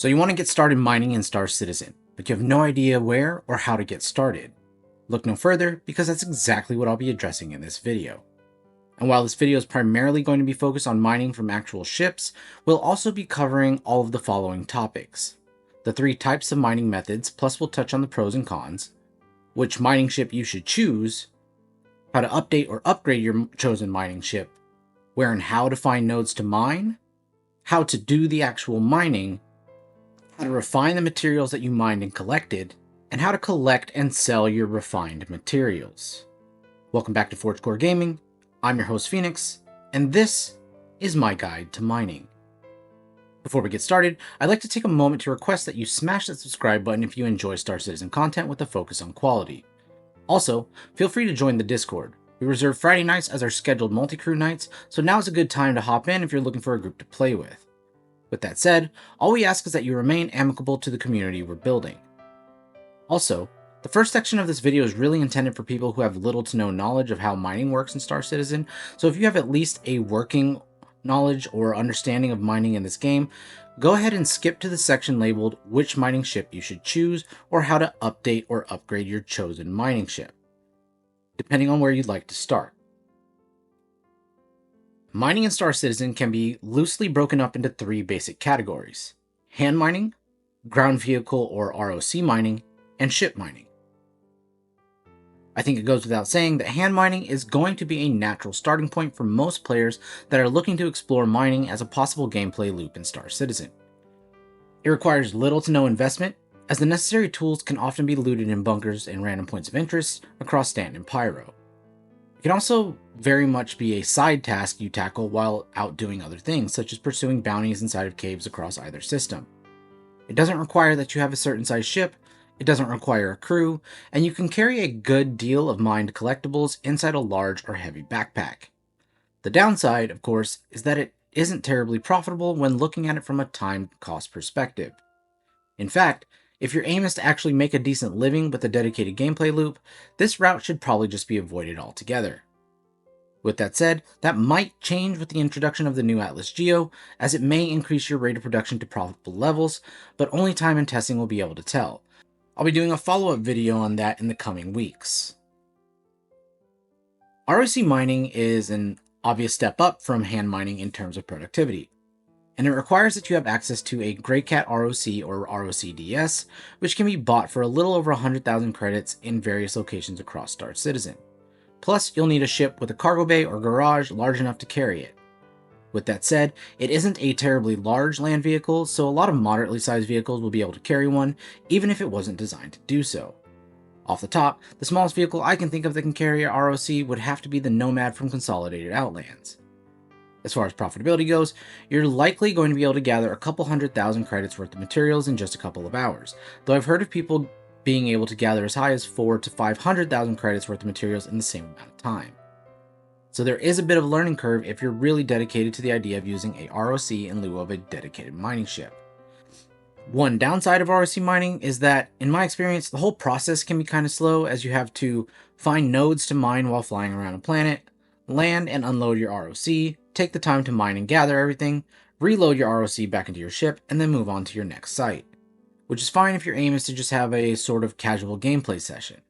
So you want to get started mining in Star Citizen, but you have no idea where or how to get started. Look no further, because that's exactly what I'll be addressing in this video. And while this video is primarily going to be focused on mining from actual ships, we'll also be covering all of the following topics. The 3 types of mining methods, plus we'll touch on the pros and cons, which mining ship you should choose, how to update or upgrade your chosen mining ship, where and how to find nodes to mine, how to do the actual mining, how to refine the materials that you mined and collected, and how to collect and sell your refined materials. Welcome back to ForgeCore Gaming. I'm your host Phoenix, and this is my guide to mining. Before we get started, I'd like to take a moment to request that you smash that subscribe button if you enjoy Star Citizen content with a focus on quality. Also, feel free to join the Discord. We reserve Friday nights as our scheduled multi-crew nights, so now is a good time to hop in if you're looking for a group to play with. With that said, all we ask is that you remain amicable to the community we're building. Also, the first section of this video is really intended for people who have little to no knowledge of how mining works in Star Citizen, so if you have at least a working knowledge or understanding of mining in this game, go ahead and skip to the section labeled which mining ship you should choose or how to update or upgrade your chosen mining ship, depending on where you'd like to start. Mining in Star Citizen can be loosely broken up into 3 basic categories: hand mining, ground vehicle or ROC mining, and ship mining. I think it goes without saying that hand mining is going to be a natural starting point for most players that are looking to explore mining as a possible gameplay loop in Star Citizen. It requires little to no investment, as the necessary tools can often be looted in bunkers and random points of interest across Stanton and Pyro. It can also very much be a side task you tackle while out doing other things, such as pursuing bounties inside of caves across either system. It doesn't require that you have a certain size ship, it doesn't require a crew, and you can carry a good deal of mined collectibles inside a large or heavy backpack. The downside, of course, is that it isn't terribly profitable when looking at it from a time cost perspective. In fact, if your aim is to actually make a decent living with a dedicated gameplay loop, this route should probably just be avoided altogether. With that said, that might change with the introduction of the new Atlas Geo, as it may increase your rate of production to profitable levels, but only time and testing will be able to tell. I'll be doing a follow-up video on that in the coming weeks. ROC mining is an obvious step up from hand mining in terms of productivity, and it requires that you have access to a Greycat ROC or ROCDS, which can be bought for a little over 100,000 credits in various locations across Star Citizen. Plus, you'll need a ship with a cargo bay or garage large enough to carry it. With that said, it isn't a terribly large land vehicle, so a lot of moderately sized vehicles will be able to carry one, even if it wasn't designed to do so. Off the top, the smallest vehicle I can think of that can carry a ROC would have to be the Nomad from Consolidated Outlands. As far as profitability goes, you're likely going to be able to gather a couple 100,000 credits worth of materials in just a couple of hours, though I've heard of people being able to gather as high as 400,000 to 500,000 credits worth of materials in the same amount of time. So there is a bit of a learning curve if you're really dedicated to the idea of using a ROC in lieu of a dedicated mining ship. One downside of ROC mining is that, in my experience, the whole process can be kind of slow, as you have to find nodes to mine while flying around a planet, land and unload your ROC, take the time to mine and gather everything, reload your ROC back into your ship, and then move on to your next site. Which is fine if your aim is to just have a sort of casual gameplay session.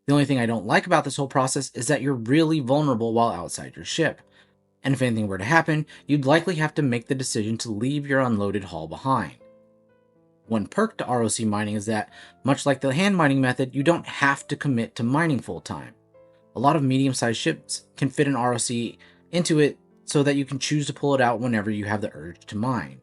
The only thing I don't like about this whole process is that you're really vulnerable while outside your ship, and if anything were to happen, you'd likely have to make the decision to leave your unloaded haul behind. One perk to ROC mining is that, much like the hand mining method, you don't have to commit to mining full time. A lot of medium-sized ships can fit an ROC into it so that you can choose to pull it out whenever you have the urge to mine.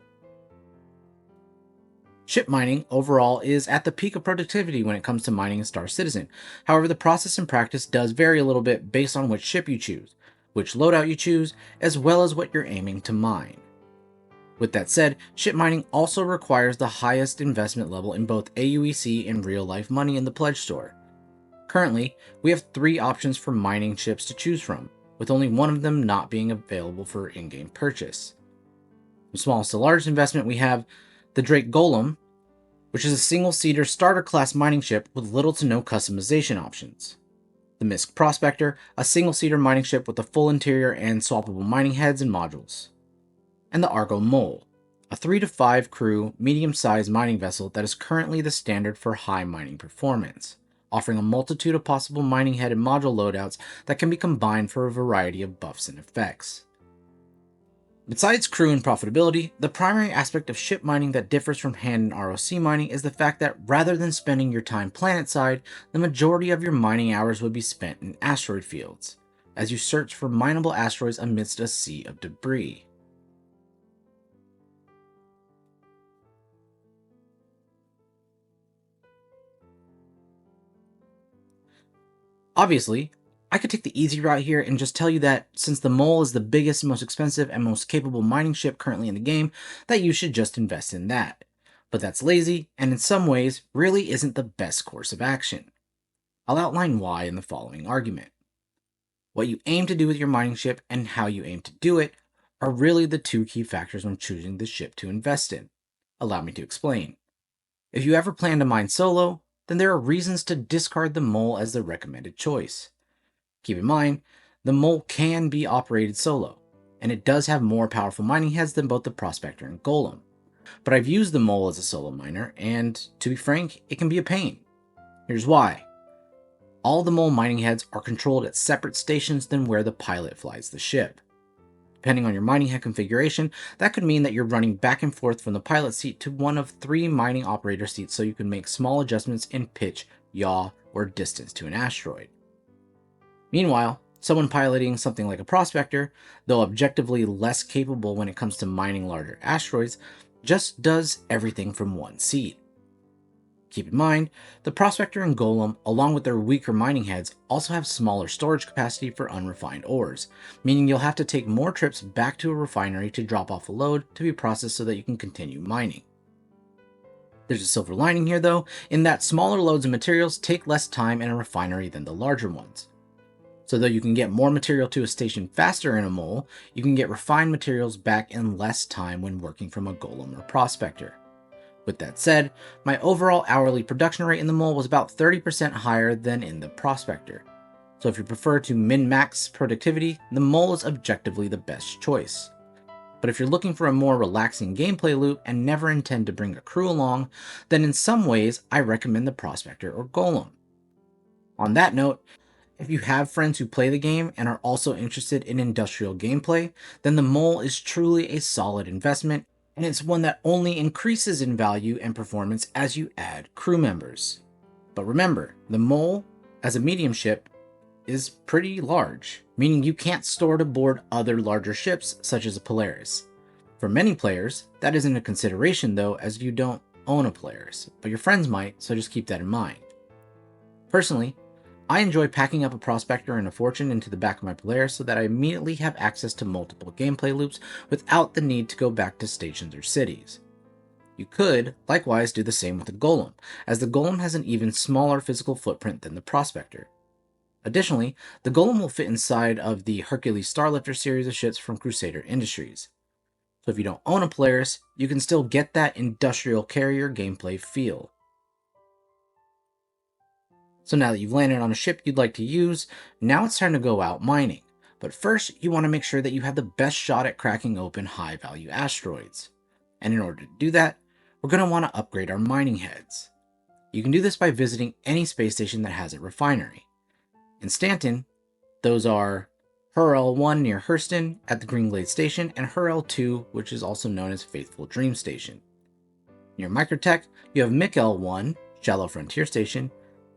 Ship mining, overall, is at the peak of productivity when it comes to mining in Star Citizen. However, the process and practice does vary a little bit based on which ship you choose, which loadout you choose, as well as what you're aiming to mine. With that said, ship mining also requires the highest investment level in both AUEC and real-life money in the Pledge Store. Currently, we have 3 options for mining ships to choose from, with only one of them not being available for in-game purchase. From smallest to largest investment, we have the Drake Golem, which is a single-seater starter-class mining ship with little to no customization options. The Misk Prospector, a single-seater mining ship with a full interior and swappable mining heads and modules. And the Argo Mole, a 3 to 5 crew, medium-sized mining vessel that is currently the standard for high mining performance, offering a multitude of possible mining head and module loadouts that can be combined for a variety of buffs and effects. Besides crew and profitability, the primary aspect of ship mining that differs from hand and ROC mining is the fact that rather than spending your time planet-side, the majority of your mining hours would be spent in asteroid fields, as you search for mineable asteroids amidst a sea of debris. Obviously, I could take the easy route here and just tell you that since the Mole is the biggest, most expensive, and most capable mining ship currently in the game, that you should just invest in that. But that's lazy, and in some ways, really isn't the best course of action. I'll outline why in the following argument. What you aim to do with your mining ship and how you aim to do it are really the two key factors when choosing the ship to invest in. Allow me to explain. If you ever plan to mine solo, then there are reasons to discard the Mole as the recommended choice. Keep in mind, the Mole can be operated solo, and it does have more powerful mining heads than both the Prospector and Golem. But I've used the Mole as a solo miner, and to be frank, it can be a pain. Here's why. All the Mole mining heads are controlled at separate stations than where the pilot flies the ship. Depending on your mining head configuration, that could mean that you're running back and forth from the pilot seat to one of 3 mining operator seats so you can make small adjustments in pitch, yaw, or distance to an asteroid. Meanwhile, someone piloting something like a Prospector, though objectively less capable when it comes to mining larger asteroids, just does everything from one seat. Keep in mind, the Prospector and Golem, along with their weaker mining heads, also have smaller storage capacity for unrefined ores, meaning you'll have to take more trips back to a refinery to drop off a load to be processed so that you can continue mining. There's a silver lining here though, in that smaller loads of materials take less time in a refinery than the larger ones. So though you can get more material to a station faster in a Mole, you can get refined materials back in less time when working from a Golem or Prospector. With that said, my overall hourly production rate in the Mole was about 30% higher than in the Prospector. So if you prefer to min-max productivity, the Mole is objectively the best choice. But if you're looking for a more relaxing gameplay loop and never intend to bring a crew along, then in some ways I recommend the Prospector or Golem. On that note, if you have friends who play the game and are also interested in industrial gameplay, then the Mole is truly a solid investment, and it's one that only increases in value and performance as you add crew members. But remember, the Mole, as a medium ship, is pretty large, meaning you can't store it aboard other larger ships such as a Polaris. For many players, that isn't a consideration though, as you don't own a Polaris, but your friends might, so just keep that in mind. Personally, I enjoy packing up a Prospector and a Fortune into the back of my Polaris so that I immediately have access to multiple gameplay loops without the need to go back to stations or cities. You could, likewise, do the same with the Golem, as the Golem has an even smaller physical footprint than the Prospector. Additionally, the Golem will fit inside of the Hercules Starlifter series of ships from Crusader Industries. So if you don't own a Polaris, you can still get that industrial carrier gameplay feel. So now that you've landed on a ship you'd like to use, now it's time to go out mining. But first, you want to make sure that you have the best shot at cracking open high-value asteroids. And in order to do that, we're going to want to upgrade our mining heads. You can do this by visiting any space station that has a refinery. In Stanton, those are HURL-1 near Hurston at the Greenglade Station, and HURL-2, which is also known as Faithful Dream Station. Near Microtech, you have MIC-L1, Shallow Frontier Station,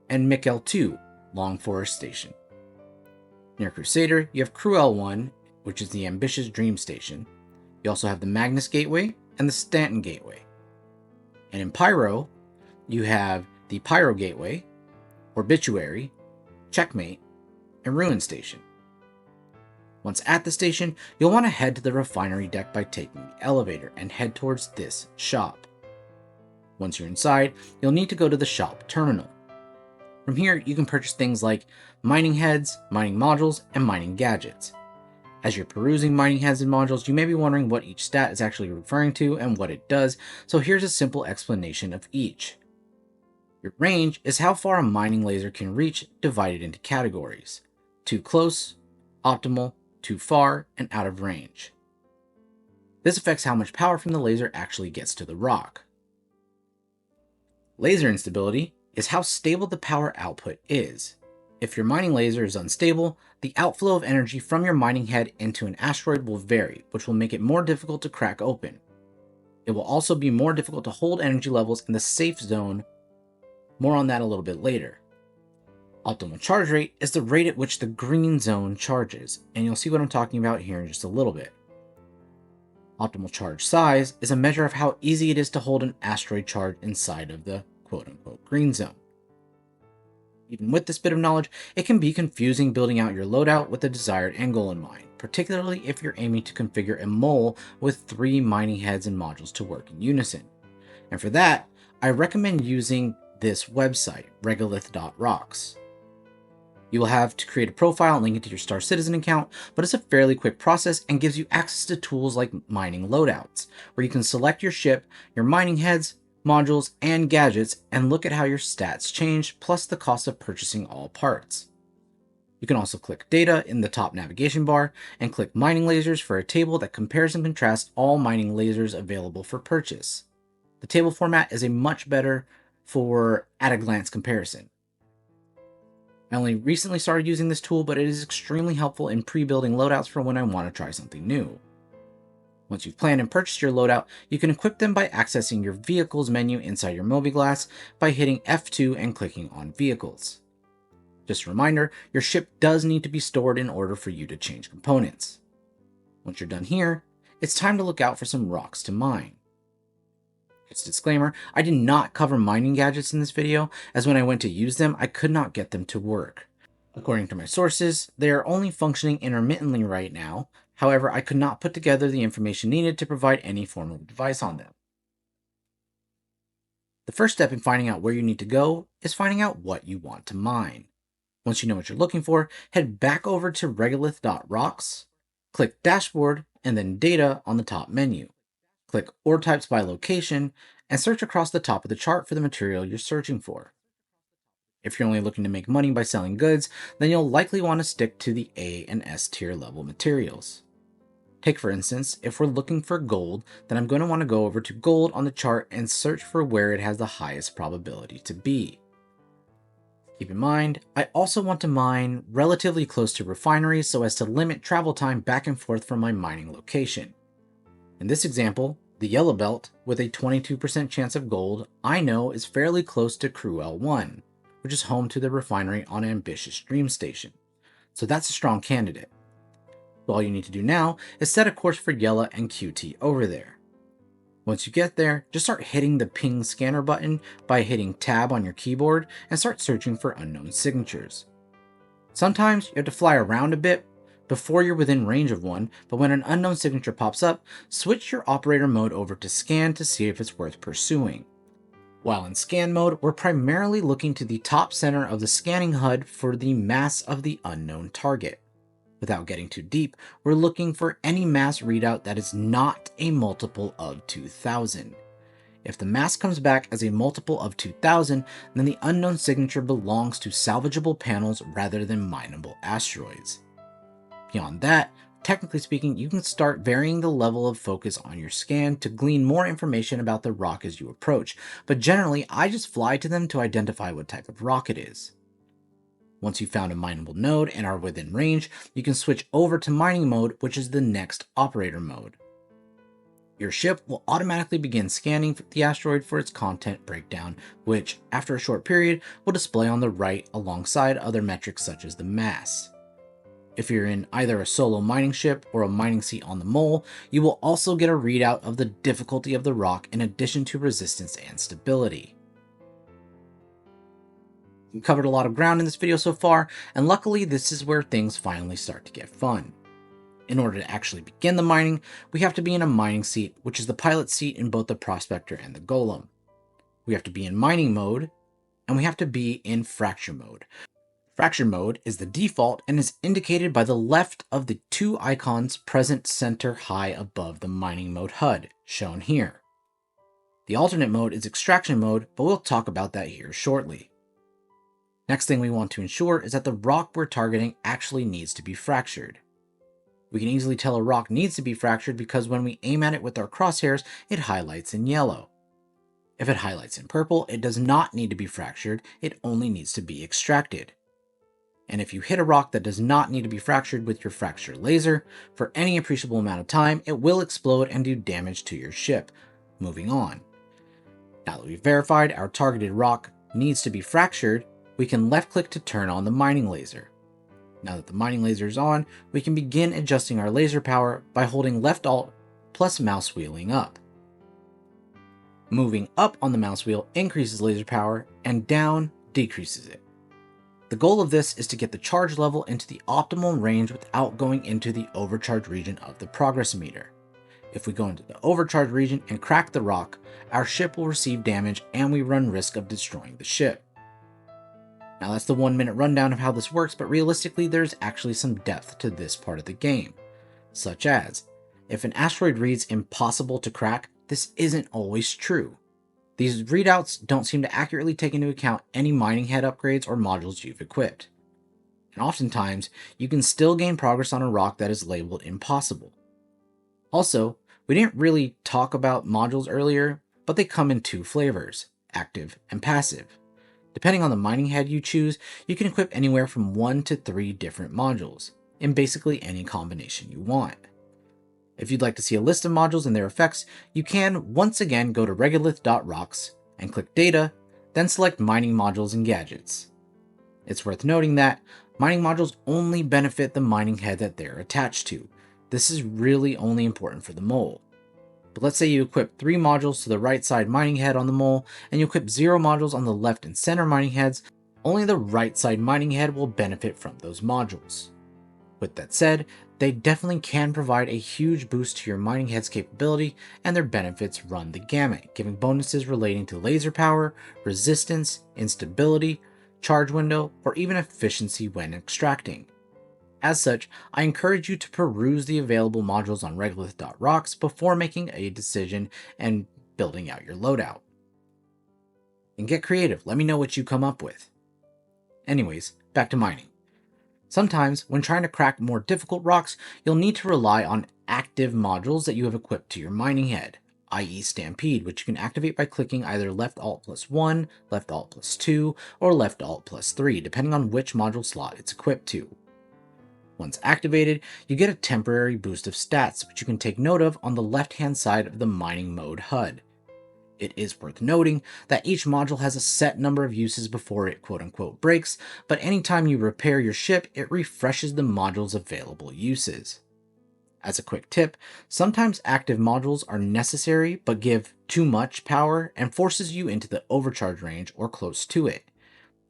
and MIC-L2, Long Forest Station. Near Crusader, you have Crew-L1, which is the Ambitious Dream Station. You also have the Magnus Gateway and the Stanton Gateway. And in Pyro, you have the Pyro Gateway, Obituary, Checkmate, and Ruin Station. Once at the station, you'll want to head to the refinery deck by taking the elevator and head towards this shop. Once you're inside, you'll need to go to the shop terminal. From here, you can purchase things like mining heads, mining modules, and mining gadgets. As you're perusing mining heads and modules, you may be wondering what each stat is actually referring to and what it does, so here's a simple explanation of each. Your range is how far a mining laser can reach, divided into categories: too close, optimal, too far, and out of range. This affects how much power from the laser actually gets to the rock. Laser instability is how stable the power output is. If your mining laser is unstable, the outflow of energy from your mining head into an asteroid will vary, which will make it more difficult to crack open. It will also be more difficult to hold energy levels in the safe zone. More on that a little bit later. Optimal charge rate is the rate at which the green zone charges, and you'll see what I'm talking about here in just a little bit. Optimal charge size is a measure of how easy it is to hold an asteroid charge inside of the quote-unquote green zone. Even with this bit of knowledge, it can be confusing building out your loadout with the desired end goal in mind, particularly if you're aiming to configure a mole with 3 mining heads and modules to work in unison. And for that, I recommend using this website, regolith.rocks. You will have to create a profile and link it to your Star Citizen account, but it's a fairly quick process and gives you access to tools like mining loadouts, where you can select your ship, your mining heads, modules, and gadgets, and look at how your stats change, plus the cost of purchasing all parts. You can also click data in the top navigation bar and click mining lasers for a table that compares and contrasts all mining lasers available for purchase. The table format is a much better for at-a-glance comparison. I only recently started using this tool, but it is extremely helpful in pre-building loadouts for when I want to try something new. Once you've planned and purchased your loadout, you can equip them by accessing your Vehicles menu inside your Mobiglass by hitting F2 and clicking on Vehicles. Just a reminder, your ship does need to be stored in order for you to change components. Once you're done here, it's time to look out for some rocks to mine. Just a disclaimer, I did not cover mining gadgets in this video, as when I went to use them, I could not get them to work. According to my sources, they are only functioning intermittently right now. However, I could not put together the information needed to provide any form of advice on them. The first step in finding out where you need to go is finding out what you want to mine. Once you know what you're looking for, head back over to regolith.rocks, click Dashboard, and then Data on the top menu. Click Ore Types by Location, and search across the top of the chart for the material you're searching for. If you're only looking to make money by selling goods, then you'll likely want to stick to the A and S tier level materials. Take for instance, if we're looking for gold, then I'm going to want to go over to gold on the chart and search for where it has the highest probability to be. Keep in mind, I also want to mine relatively close to refineries so as to limit travel time back and forth from my mining location. In this example, the yellow belt, with a 22% chance of gold, I know is fairly close to Cruel 1, which is home to the refinery on Ambitious Dream Station. So that's a strong candidate. So all you need to do now is set a course for Yella and QT over there. Once you get there, just start hitting the ping scanner button by hitting tab on your keyboard and start searching for unknown signatures. Sometimes you have to fly around a bit before you're within range of one, but when an unknown signature pops up, switch your operator mode over to scan to see if it's worth pursuing. While in scan mode, we're primarily looking to the top center of the scanning HUD for the mass of the unknown target. Without getting too deep, we're looking for any mass readout that is not a multiple of 2000. If the mass comes back as a multiple of 2000, then the unknown signature belongs to salvageable panels rather than mineable asteroids. Beyond that, technically speaking, you can start varying the level of focus on your scan to glean more information about the rock as you approach, but generally I just fly to them to identify what type of rock it is. Once you've found a mineable node and are within range, you can switch over to mining mode, which is the next operator mode. Your ship will automatically begin scanning the asteroid for its content breakdown, which, after a short period, will display on the right alongside other metrics such as the mass. If you're in either a solo mining ship or a mining seat on the mole, you will also get a readout of the difficulty of the rock in addition to resistance and stability. We've covered a lot of ground in this video so far, and luckily this is where things finally start to get fun. In order to actually begin the mining, we have to be in a mining seat, which is the pilot seat in both the Prospector and the Golem. We have to be in mining mode, and we have to be in fracture mode. Fracture mode is the default and is indicated by the left of the 2 icons present center high above the mining mode HUD, shown here. The alternate mode is extraction mode, but we'll talk about that here shortly. Next thing we want to ensure is that the rock we're targeting actually needs to be fractured. We can easily tell a rock needs to be fractured because when we aim at it with our crosshairs, it highlights in yellow. If it highlights in purple, it does not need to be fractured, it only needs to be extracted. And if you hit a rock that does not need to be fractured with your fracture laser, for any appreciable amount of time, it will explode and do damage to your ship. Moving on. Now that we've verified our targeted rock needs to be fractured, we can left click to turn on the mining laser. Now that the mining laser is on, we can begin adjusting our laser power by holding left alt plus mouse wheeling up. Moving up on the mouse wheel increases laser power and down decreases it. The goal of this is to get the charge level into the optimal range without going into the overcharge region of the progress meter. If we go into the overcharge region and crack the rock, our ship will receive damage and we run risk of destroying the ship. Now that's the 1-minute rundown of how this works, but realistically there's actually some depth to this part of the game. Such as, if an asteroid reads impossible to crack, this isn't always true. These readouts don't seem to accurately take into account any mining head upgrades or modules you've equipped. And oftentimes, you can still gain progress on a rock that is labeled impossible. Also, we didn't really talk about modules earlier, but they come in 2 flavors, active and passive. Depending on the mining head you choose, you can equip anywhere from 1 to 3 different modules, in basically any combination you want. If you'd like to see a list of modules and their effects, you can once again go to regolith.rocks and click Data, then select Mining Modules and Gadgets. It's worth noting that mining modules only benefit the mining head that they're attached to. This is really only important for the mole. But let's say you equip 3 modules to the right side mining head on the mole, and you equip 0 modules on the left and center mining heads, only the right side mining head will benefit from those modules. With that said, they definitely can provide a huge boost to your mining head's capability, and their benefits run the gamut, giving bonuses relating to laser power, resistance, instability, charge window, or even efficiency when extracting. As such, I encourage you to peruse the available modules on regolith.rocks before making a decision and building out your loadout. And get creative, let me know what you come up with. Anyways, back to mining. Sometimes, when trying to crack more difficult rocks, you'll need to rely on active modules that you have equipped to your mining head, i.e. Stampede, which you can activate by clicking either left alt plus 1, left alt plus 2, or left alt plus 3, depending on which module slot it's equipped to. Once activated, you get a temporary boost of stats, which you can take note of on the left-hand side of the mining mode HUD. It is worth noting that each module has a set number of uses before it quote-unquote breaks, but anytime you repair your ship, it refreshes the module's available uses. As a quick tip, sometimes active modules are necessary but give too much power and forces you into the overcharge range or close to it.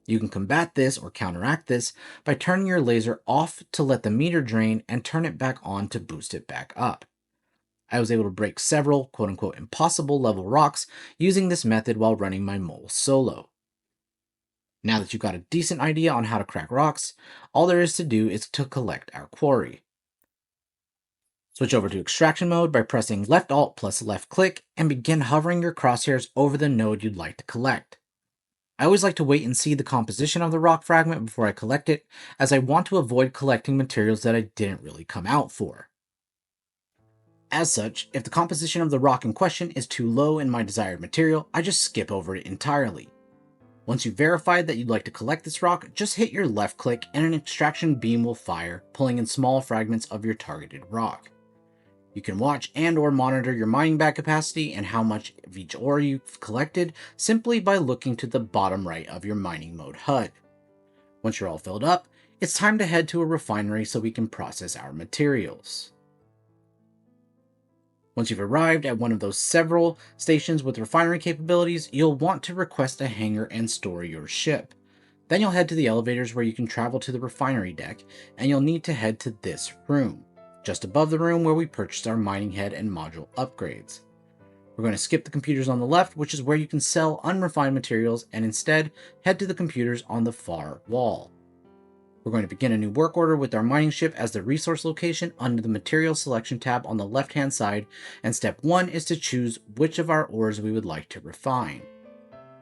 You can combat this or counteract this by turning your laser off to let the meter drain and turn it back on to boost it back up. I was able to break several quote-unquote impossible level rocks using this method while running my mole solo. Now that you've got a decent idea on how to crack rocks, all there is to do is to collect our quarry. Switch over to extraction mode by pressing left alt plus left click and begin hovering your crosshairs over the node you'd like to collect. I always like to wait and see the composition of the rock fragment before I collect it, as I want to avoid collecting materials that I didn't really come out for. As such, if the composition of the rock in question is too low in my desired material, I just skip over it entirely. Once you've verified that you'd like to collect this rock, just hit your left click and an extraction beam will fire, pulling in small fragments of your targeted rock. You can watch and or monitor your mining bag capacity and how much of each ore you've collected simply by looking to the bottom right of your mining mode HUD. Once you're all filled up, it's time to head to a refinery so we can process our materials. Once you've arrived at one of those several stations with refinery capabilities, you'll want to request a hangar and store your ship. Then you'll head to the elevators where you can travel to the refinery deck, and you'll need to head to this room, just above the room where we purchased our mining head and module upgrades. We're going to skip the computers on the left, which is where you can sell unrefined materials, and instead head to the computers on the far wall. We're going to begin a new work order with our mining ship as the resource location under the material selection tab on the left hand side, and step 1 is to choose which of our ores we would like to refine.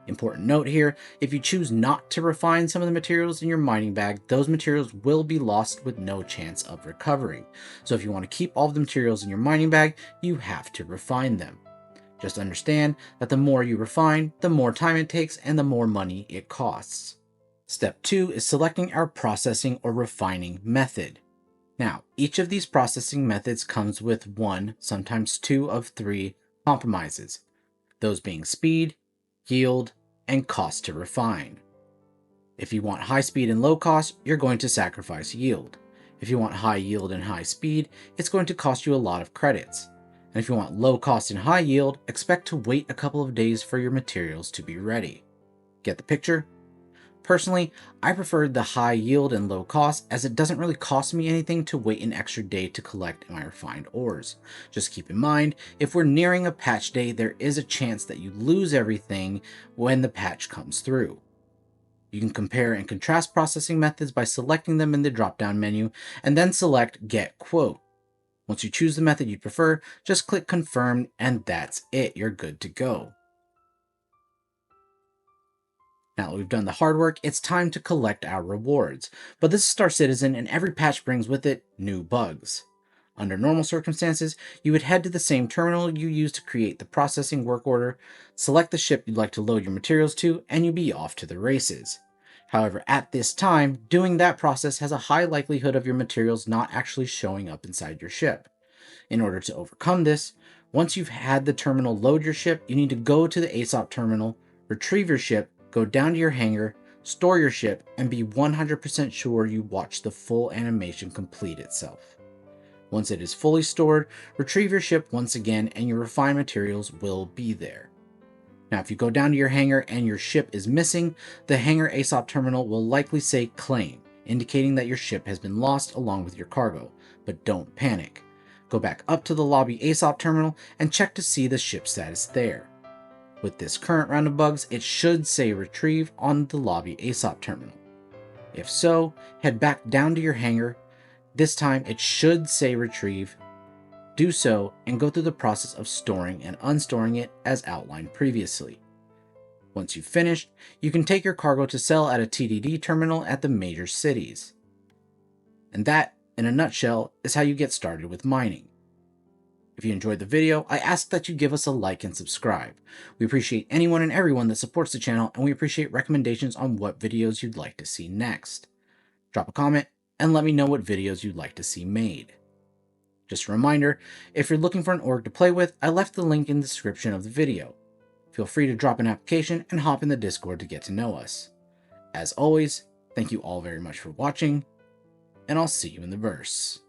Important note here, if you choose not to refine some of the materials in your mining bag, those materials will be lost with no chance of recovery. So if you want to keep all of the materials in your mining bag, you have to refine them. Just understand that the more you refine, the more time it takes and the more money it costs. Step 2 is selecting our processing or refining method. Now, each of these processing methods comes with one, sometimes two of three compromises, those being speed, yield, and cost to refine. If you want high speed and low cost, you're going to sacrifice yield. If you want high yield and high speed, it's going to cost you a lot of credits. And if you want low cost and high yield, expect to wait a couple of days for your materials to be ready. Get the picture? Personally, I prefer the high yield and low cost as it doesn't really cost me anything to wait an extra day to collect my refined ores. Just keep in mind, if we're nearing a patch day, there is a chance that you lose everything when the patch comes through. You can compare and contrast processing methods by selecting them in the drop-down menu and then select Get Quote. Once you choose the method you prefer, just click Confirm and that's it, you're good to go. Now that we've done the hard work, it's time to collect our rewards. But this is Star Citizen and every patch brings with it new bugs. Under normal circumstances, you would head to the same terminal you used to create the processing work order, select the ship you'd like to load your materials to, and you'd be off to the races. However, at this time, doing that process has a high likelihood of your materials not actually showing up inside your ship. In order to overcome this, once you've had the terminal load your ship, you need to go to the ASOP terminal, retrieve your ship, go down to your hangar, store your ship, and be 100% sure you watch the full animation complete itself. Once it is fully stored, retrieve your ship once again and your refined materials will be there. Now if you go down to your hangar and your ship is missing, the hangar ASOP terminal will likely say claim, indicating that your ship has been lost along with your cargo, but don't panic. Go back up to the lobby ASOP terminal and check to see the ship status there. With this current round of bugs, it should say retrieve on the lobby ASOP terminal. If so, head back down to your hangar. This time it should say retrieve. Do so and go through the process of storing and unstoring it as outlined previously. Once you've finished, you can take your cargo to sell at a TDD terminal at the major cities. And that, in a nutshell, is how you get started with mining. If you enjoyed the video, I ask that you give us a like and subscribe. We appreciate anyone and everyone that supports the channel, and we appreciate recommendations on what videos you'd like to see next. Drop a comment and let me know what videos you'd like to see made. Just a reminder, if you're looking for an org to play with, I left the link in the description of the video. Feel free to drop an application and hop in the Discord to get to know us. As always, thank you all very much for watching, and I'll see you in the verse.